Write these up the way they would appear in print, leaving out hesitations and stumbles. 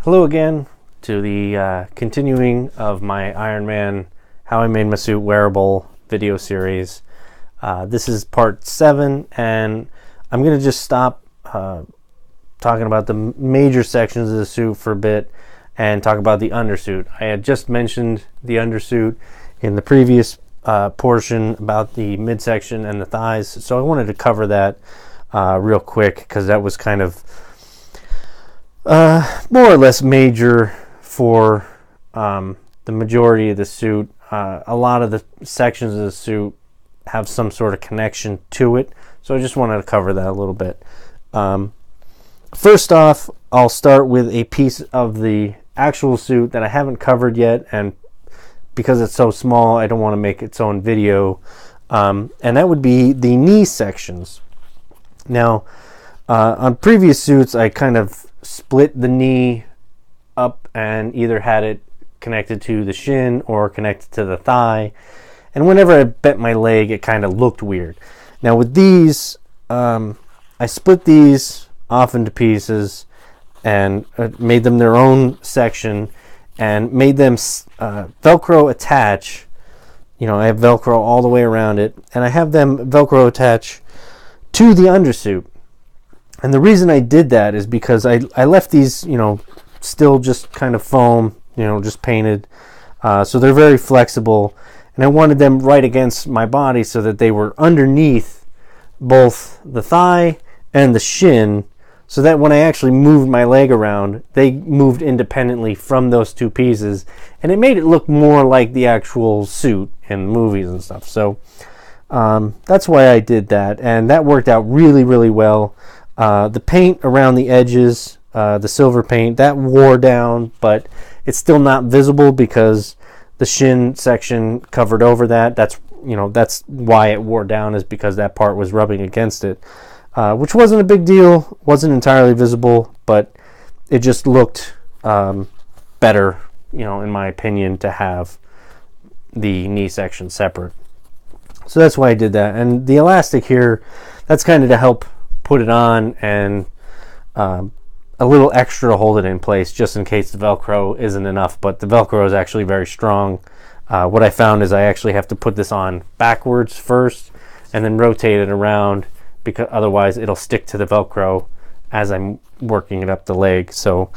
Hello again to the continuing of my Iron Man How I Made My Suit Wearable video series. This is part 7, and I'm going to just stop talking about the major sections of the suit for a bit and talk about the undersuit. I had just mentioned the undersuit in the previous portion about the midsection and the thighs, so I wanted to cover that real quick because that was kind of more or less major for the majority of the suit. A lot of the sections of the suit have some sort of connection to it, so I just wanted to cover that a little bit. First off, I'll start with a piece of the actual suit that I haven't covered yet, and because it's so small, I don't want to make its own video, and that would be the knee sections. Now, on previous suits, I kind of split the knee up and either had it connected to the shin or connected to the thigh, and whenever I bent my leg it kind of looked weird. Now with these, I split these off into pieces and made them their own section and made them Velcro attach. You know, I have Velcro all the way around it, and I have them Velcro attach to the undersuit. And the reason I did that is because I left these, you know, still just kind of foam, you know, just painted. So they're very flexible. And I wanted them right against my body so that they were underneath both the thigh and the shin, so that when I actually moved my leg around, they moved independently from those two pieces. And it made it look more like the actual suit in movies and stuff. So that's why I did that. And that worked out really, really well. The paint around the edges, the silver paint, that wore down, but it's still not visible because the shin section covered over that. That's why it wore down, is because that part was rubbing against it, which wasn't a big deal, wasn't entirely visible, but it just looked better, you know, in my opinion, to have the knee section separate. So that's why I did that. And the elastic here, that's kind of to help put it on, and a little extra to hold it in place just in case the Velcro isn't enough, but the Velcro is actually very strong. What I found is I actually have to put this on backwards first and then rotate it around, because otherwise it'll stick to the Velcro as I'm working it up the leg. So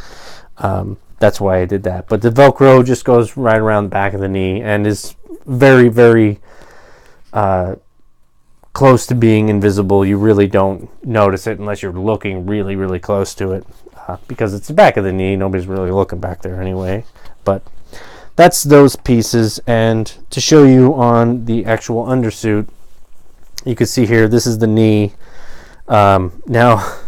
that's why I did that. But the Velcro just goes right around the back of the knee and is very, very close to being invisible. You really don't notice it unless you're looking really, really close to it, because it's the back of the knee. Nobody's really looking back there anyway. But that's those pieces. And to show you on the actual undersuit, you can see here, this is the knee. Now,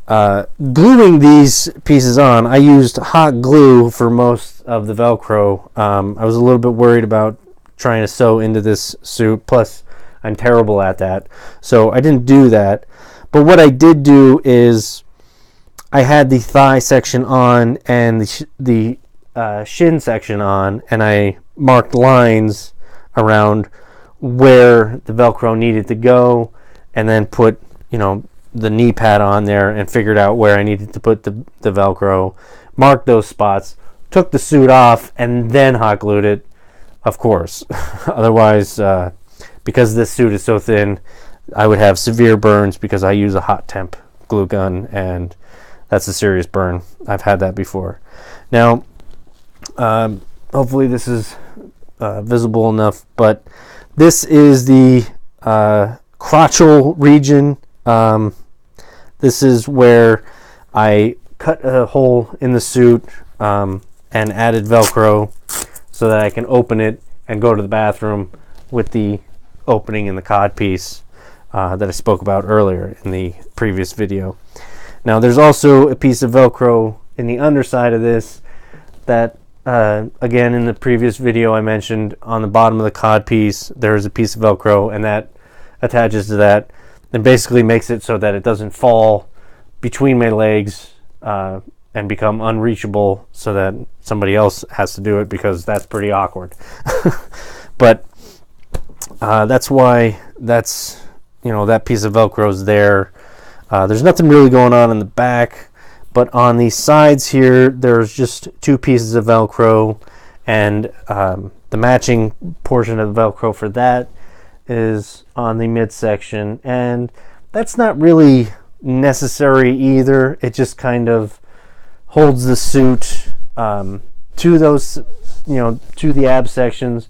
gluing these pieces on, I used hot glue for most of the Velcro. I was a little bit worried about trying to sew into this suit, plus I'm terrible at that, so I didn't do that. But what I did do is I had the thigh section on and the shin section on, and I marked lines around where the Velcro needed to go, and then put, you know, the knee pad on there and figured out where I needed to put the Velcro, marked those spots, took the suit off, and then hot glued it, of course. Otherwise, because this suit is so thin, I would have severe burns because I use a hot temp glue gun, and that's a serious burn. I've had that before. Now, hopefully this is visible enough, but this is the crotchal region. This is where I cut a hole in the suit and added Velcro so that I can open it and go to the bathroom with the opening in the cod piece that I spoke about earlier in the previous video. Now there's also a piece of Velcro in the underside of this that again, in the previous video I mentioned, on the bottom of the cod piece there is a piece of Velcro, and that attaches to that and basically makes it so that it doesn't fall between my legs and become unreachable, so that somebody else has to do it, because that's pretty awkward. But that's why that piece of Velcro is there. There's nothing really going on in the back, But on the sides here, there's just 2 pieces of Velcro, and the matching portion of the Velcro for that is on the midsection, and that's not really necessary either. It just kind of holds the suit to those, to the ab sections.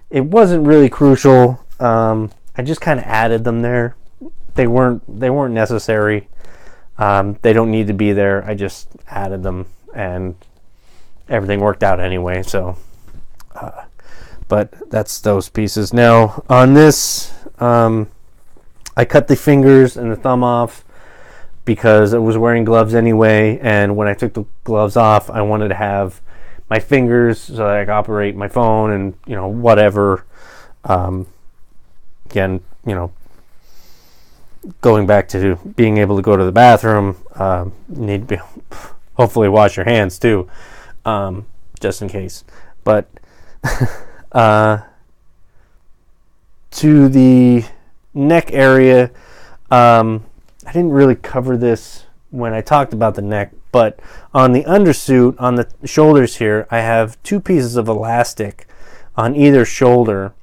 It wasn't really crucial. I just kind of added them there. They weren't necessary. They don't need to be there. I just added them, and everything worked out anyway. So, but that's those pieces. Now on this, I cut the fingers and the thumb off because I was wearing gloves anyway, and when I took the gloves off, I wanted to have my fingers so that I could operate my phone and whatever. Again, going back to being able to go to the bathroom, you need to hopefully wash your hands too, just in case. But to the neck area, I didn't really cover this when I talked about the neck, but on the undersuit, on the shoulders here, I have 2 pieces of elastic on either shoulder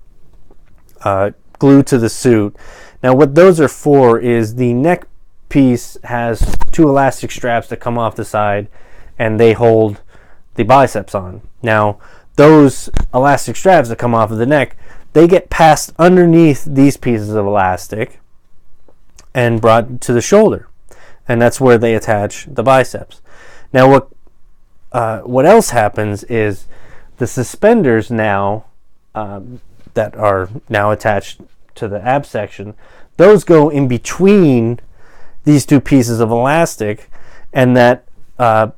glued to the suit. Now what those are for is the neck piece has 2 elastic straps that come off the side, and they hold the biceps on. Now those elastic straps that come off of the neck, they get passed underneath these pieces of elastic and brought to the shoulder, and that's where they attach the biceps. Now what else happens is the suspenders now that are now attached to the ab section, those go in between these 2 pieces of elastic, and that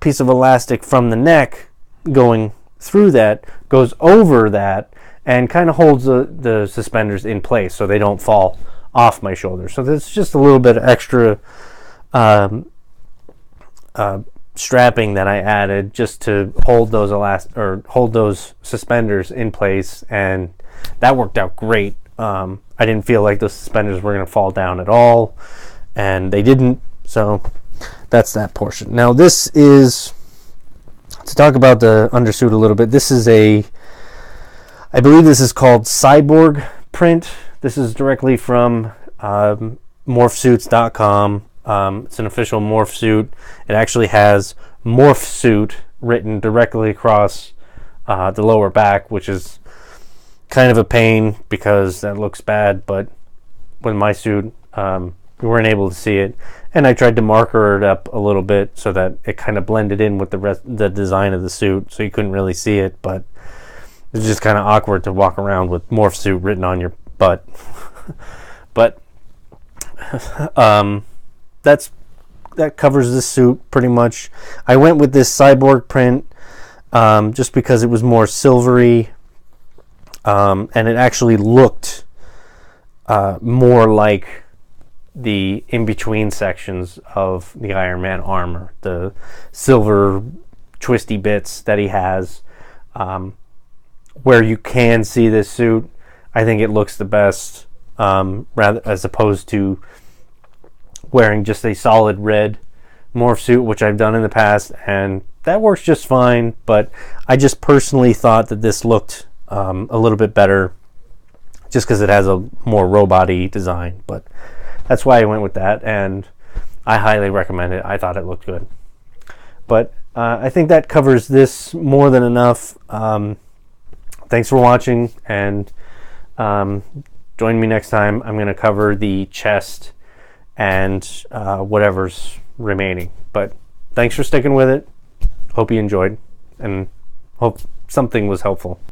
piece of elastic from the neck going through that goes over that and kind of holds the suspenders in place so they don't fall off my shoulder. So there's just a little bit of extra strapping that I added just to hold those suspenders in place, and that worked out great. I didn't feel like those suspenders were going to fall down at all, and they didn't. So that's that portion. Now this is, to talk about the undersuit a little bit, this is I believe this is called Cyborg print. This is directly from morphsuits.com. It's an official morph suit. It actually has morph suit written directly across the lower back, which is kind of a pain because that looks bad, but with my suit, we weren't able to see it, and I tried to marker it up a little bit so that it kind of blended in with the design of the suit, so you couldn't really see it, but it's just kind of awkward to walk around with morph suit written on your butt. But that covers this suit pretty much. I went with this cyborg print just because it was more silvery, and it actually looked more like the in-between sections of the Iron Man armor, the silver twisty bits that he has, where you can see this suit. I think it looks the best, rather as opposed to wearing just a solid red morph suit, which I've done in the past, and that works just fine. But I just personally thought that this looked a little bit better, just because it has a more robot-y design. But that's why I went with that, and I highly recommend it. I thought it looked good. But I think that covers this more than enough. Thanks for watching, and join me next time. I'm going to cover the chest and whatever's remaining. But thanks for sticking with it. Hope you enjoyed, and hope something was helpful.